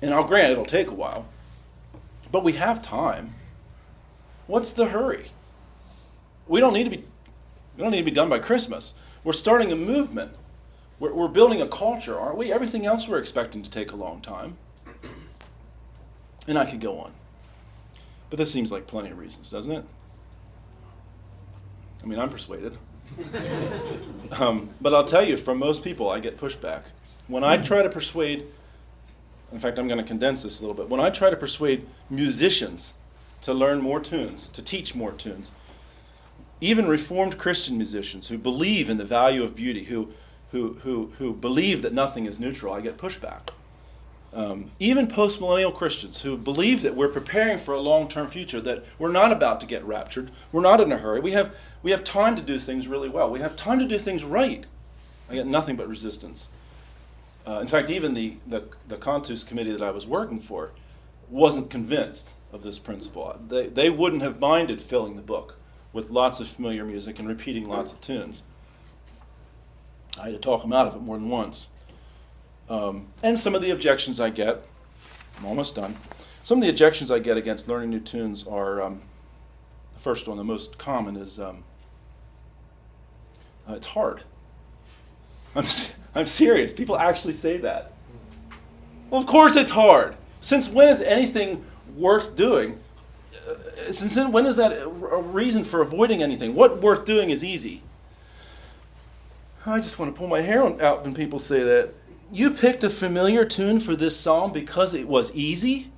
And I'll grant it'll take a while, but we have time. What's the hurry? We don't need to be done by Christmas. We're starting a movement. We're building a culture, aren't we? Everything else we're expecting to take a long time. And I could go on. But this seems like plenty of reasons, doesn't it? I mean, I'm persuaded. But I'll tell you, from most people, I get pushback. When I try to persuade, in fact, I'm going to condense this a little bit. When I try to persuade musicians to learn more tunes, to teach more tunes, even Reformed Christian musicians who believe in the value of beauty, who believe that nothing is neutral, I get pushback. Even post-millennial Christians who believe that we're preparing for a long-term future, that we're not about to get raptured, we're not in a hurry, we have time to do things really well, we have time to do things right. I get nothing but resistance. In fact, even the Cantus committee that I was working for wasn't convinced of this principle. They wouldn't have minded filling the book with lots of familiar music and repeating lots of tunes. I had to talk them out of it more than once. And some of the objections I get, I'm almost done, some of the objections I get against learning new tunes are, the first one, the most common, is it's hard. I'm serious. People actually say that. Well, of course it's hard. Since when is anything worth doing? Since when is that a reason for avoiding anything? What worth doing is easy? I just want to pull my hair out when people say that. You picked a familiar tune for this psalm because it was easy?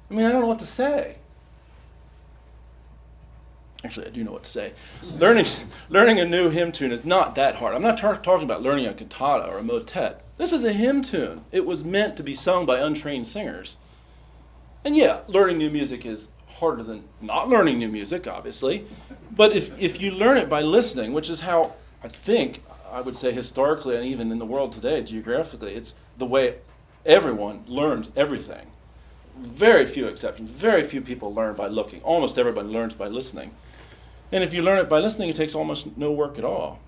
I mean, I don't know what to say. Actually, I do know what to say. Learning a new hymn tune is not that hard. I'm not talking about learning a cantata or a motet. This is a hymn tune. It was meant to be sung by untrained singers. And yeah, learning new music is harder than not learning new music, obviously. But if you learn it by listening, which is how I think, I would say historically and even in the world today, geographically, it's the way everyone learns everything. Very few exceptions. Very few people learn by looking. Almost everybody learns by listening. And if you learn it by listening, it takes almost no work at all.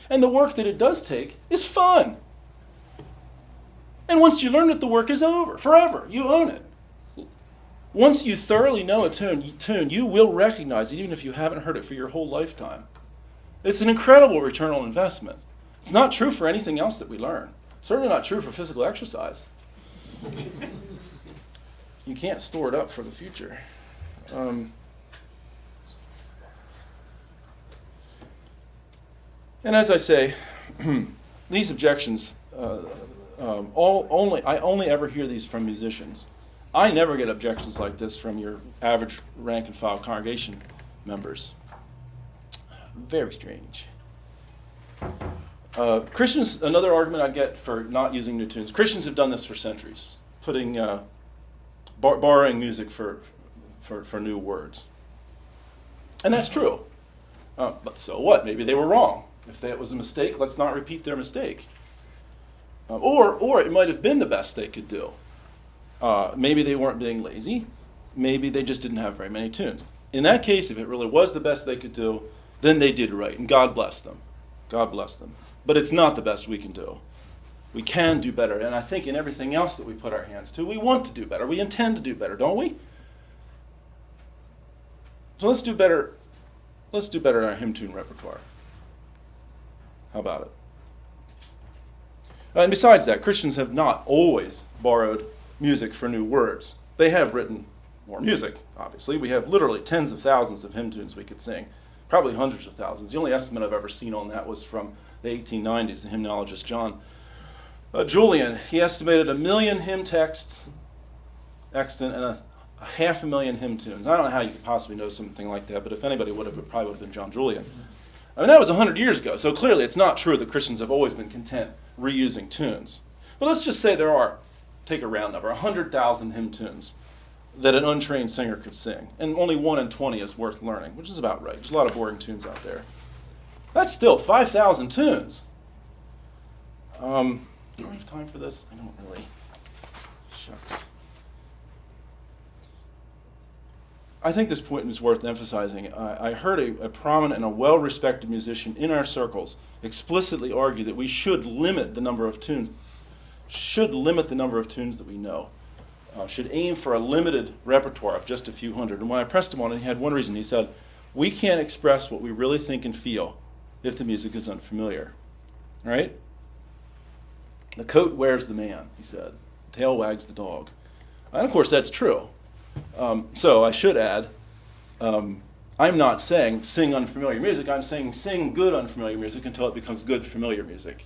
And the work that it does take is fun. And once you learn it, the work is over, forever. You own it. Once you thoroughly know a tune, you will recognize it even if you haven't heard it for your whole lifetime. It's an incredible return on investment. It's not true for anything else that we learn. Certainly not true for physical exercise. You can't store it up for the future. And as I say, these objections, I only ever hear these from musicians. I never get objections like this from your average rank and file congregation members. Very strange. Christians, another argument I get for not using new tunes. Christians have done this for centuries, putting borrowing music for new words, and that's true. But so what? Maybe they were wrong. If that was a mistake, let's not repeat their mistake. Or it might have been the best they could do. Maybe they weren't being lazy. Maybe they just didn't have very many tunes. In that case, if it really was the best they could do, then they did right, and God bless them. God bless them. But it's not the best we can do. We can do better, and I think in everything else that we put our hands to, we want to do better. We intend to do better, don't we? So let's do better. Let's do better in our hymn tune repertoire. How about it? And besides that, Christians have not always borrowed music for new words. They have written more music, obviously. We have literally tens of thousands of hymn tunes we could sing, probably hundreds of thousands. The only estimate I've ever seen on that was from the 1890s, the hymnologist John Julian. He estimated 1 million hymn texts extant and a 500,000 hymn tunes. I don't know how you could possibly know something like that, but if anybody would have, it probably would have been John Julian. I mean, that was 100 years ago, so clearly it's not true that Christians have always been content reusing tunes. But let's just say there are, take a round number, 100,000 hymn tunes that an untrained singer could sing, and only 1 in 20 is worth learning, which is about right. There's a lot of boring tunes out there. That's still 5,000 tunes. Do I have time for this? I don't really. Shucks. I think this point is worth emphasizing. I heard a prominent and a well-respected musician in our circles explicitly argue that we should limit the number of tunes, that we know. Should aim for a limited repertoire of just a few hundred. And when I pressed him on it, he had one reason. He said, we can't express what we really think and feel if the music is unfamiliar. Right? The coat wears the man, he said. The tail wags the dog. And of course, that's true. So I should add, I'm not saying sing unfamiliar music. I'm saying sing good unfamiliar music until it becomes good familiar music.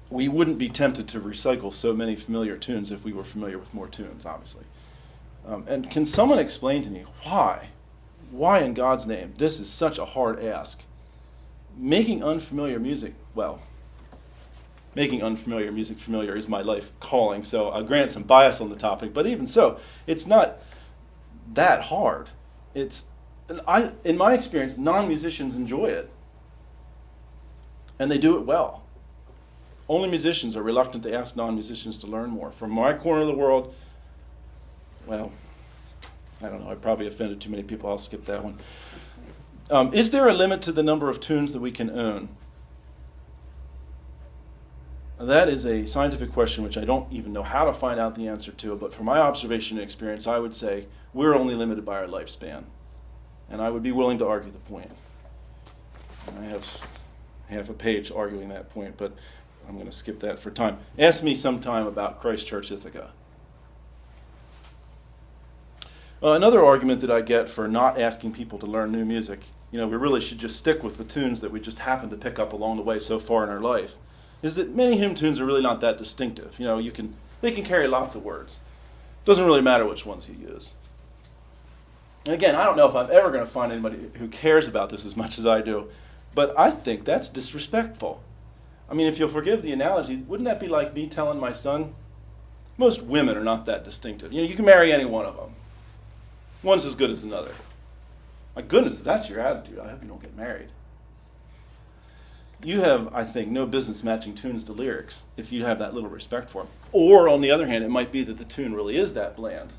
We wouldn't be tempted to recycle so many familiar tunes if we were familiar with more tunes, obviously. And can someone explain to me why in God's name this is such a hard ask? Making unfamiliar music familiar is my life calling, so I'll grant some bias on the topic, but even so, it's not that hard. In my experience, non-musicians enjoy it, and they do it well. Only musicians are reluctant to ask non-musicians to learn more. From my corner of the world, well, I don't know, I probably offended too many people, I'll skip that one. Is there a limit to the number of tunes that we can own? That is a scientific question which I don't even know how to find out the answer to, but from my observation and experience, I would say we're only limited by our lifespan. And I would be willing to argue the point. I have half a page arguing that point, but I'm going to skip that for time. Ask me sometime about Christ Church Ithaca. Another argument that I get for not asking people to learn new music, we really should just stick with the tunes that we just happen to pick up along the way so far in our life, is that many hymn tunes are really not that distinctive. They can carry lots of words. Doesn't really matter which ones you use. And again, I don't know if I'm ever going to find anybody who cares about this as much as I do, but I think that's disrespectful. I mean, if you'll forgive the analogy, wouldn't that be like me telling my son, most women are not that distinctive. You can marry any one of them. One's as good as another. My goodness, if that's your attitude, I hope you don't get married. You have, I think, no business matching tunes to lyrics if you have that little respect for them. Or, on the other hand, it might be that the tune really is that bland.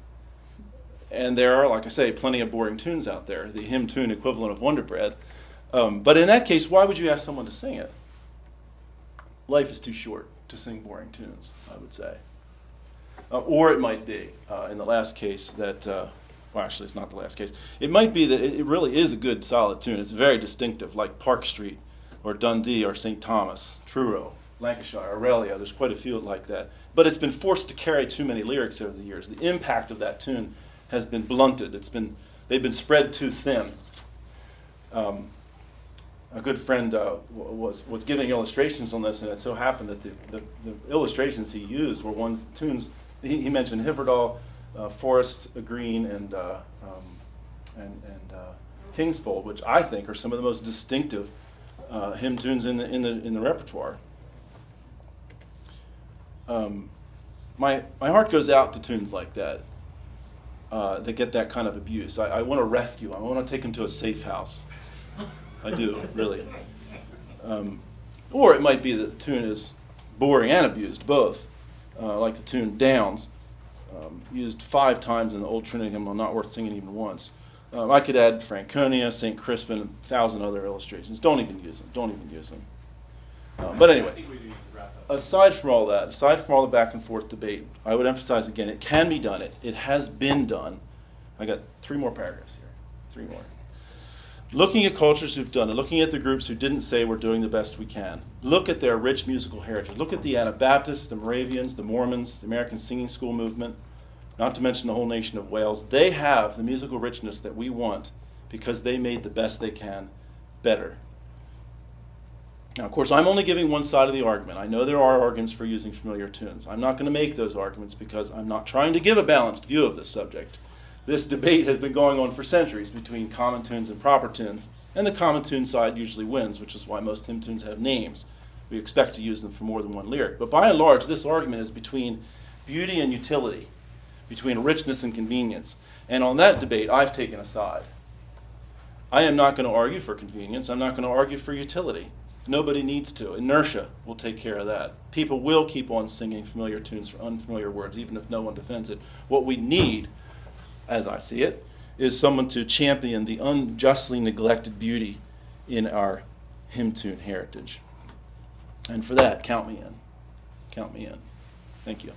And there are, like I say, plenty of boring tunes out there, the hymn tune equivalent of Wonder Bread. But in that case, why would you ask someone to sing it? Life is too short to sing boring tunes, I would say. Or it might be, in the last case, that, well, actually, it's not the last case. It might be that it really is a good, solid tune. It's very distinctive, like Park Street, or Dundee, or St. Thomas, Truro, Lancashire, Aurelia. There's quite a few like that. But it's been forced to carry too many lyrics over the years. The impact of that tune has been blunted. They've been spread too thin. A good friend was giving illustrations on this, and it so happened that the illustrations he used were tunes. He mentioned Hiverdal, Forest Green, and Kingsfold, which I think are some of the most distinctive hymn tunes in the repertoire. My heart goes out to tunes like that that get that kind of abuse. I want to rescue them. I want to take them to a safe house. I do, really. Or it might be that the tune is boring and abused, both. Like the tune Downs, used 5 times in the Old Trinity hymnal, not worth singing even once. I could add Franconia, St. Crispin, and 1,000 other illustrations. Don't even use them. But anyway, aside from all that, aside from all the back and forth debate, I would emphasize again, it can be done. It has been done. I got 3 more paragraphs here. 3 more. Looking at cultures who've done it, looking at the groups who didn't say we're doing the best we can. Look at their rich musical heritage. Look at the Anabaptists, the Moravians, the Mormons, the American Singing School movement, not to mention the whole nation of Wales. They have the musical richness that we want because they made the best they can better. Now, of course, I'm only giving one side of the argument. I know there are arguments for using familiar tunes. I'm not going to make those arguments because I'm not trying to give a balanced view of this subject. This debate has been going on for centuries between common tunes and proper tunes, and the common tune side usually wins, which is why most hymn tunes have names. We expect to use them for more than one lyric. But by and large, this argument is between beauty and utility, between richness and convenience. And on that debate, I've taken a side. I am not going to argue for convenience. I'm not going to argue for utility. Nobody needs to. Inertia will take care of that. People will keep on singing familiar tunes for unfamiliar words, even if no one defends it. What we need, as I see it, is someone to champion the unjustly neglected beauty in our hymn tune heritage. And for that, count me in. Count me in. Thank you.